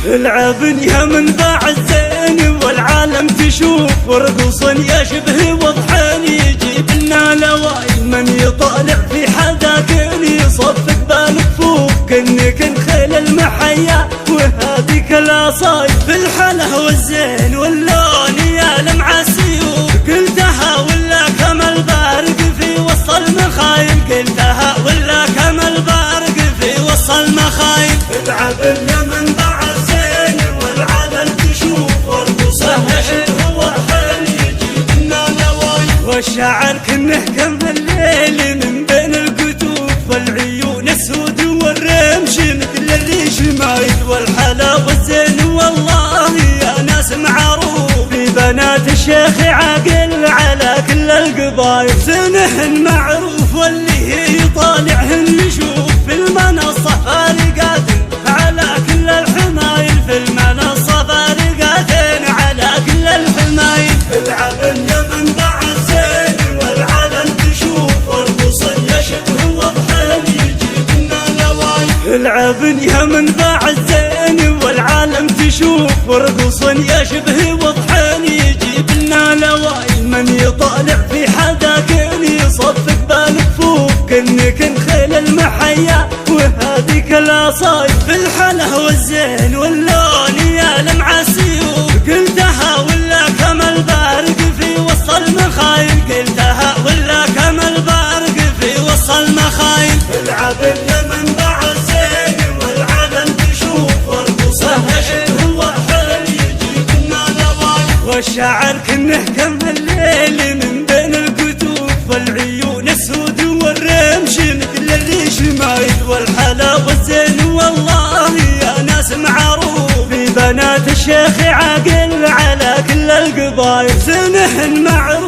العب يا منبع الزين والعالم تشوف ورقصا يشبه وضحان يجيب لنا لواي. من يطالع في حداك يصفق بالكفوف كأنك نخيل المحيا وهذيك العصاي. في الحلا والزين واللون يا لمع السيوف قلتها ولا كمل بارق في وسط المخايل. قلتها ولا كمل بارق في وسط المخايل. العب يا منبع الزين والعالم تشوف ورقصه يشبه وضحان يجيب لنا لواي. والشعر كنه كم الليل من بين الكتوف والعيون السود والرمش مثل الريش مايل. والحلا والزين والله يا ناس معروف في بنات الشيخ عاقل على كل القبايل. زينهن معروف واللي يطالعهن يشوف في المنصة فارقات على كل الحمايل. في المنصة فارقات على كل الحمايل. العب يا منبع الزين والعالم تشوف ورقصا يشبه وضحان يجيب لنا لواي. العب يا منبع الزين والعالم تشوف ورقصا يشبه وضحان يجيب لنا لواي. من يطالع في حداك يصفق بالكفوف كأنك نخيل المحيا وهذيك العصاي. في الحلا والزين واللون يا لمع السيوف قلتها ولا كمل بارق في وسط المخايل. قلتها ولا كمل بارق في وسط المخايل. العب يا منبع الزين والعالم تشوف ورقصه يشبه وضحان يجيب لنا لواي. والشعر كنه كم الليل من بين الكتوف والعيون السود والرمش مثل الريش مايل. والحلا والزين والله يا ناس معروف في بنات الشيخ عاقل على كل القبايل. زينهن معروف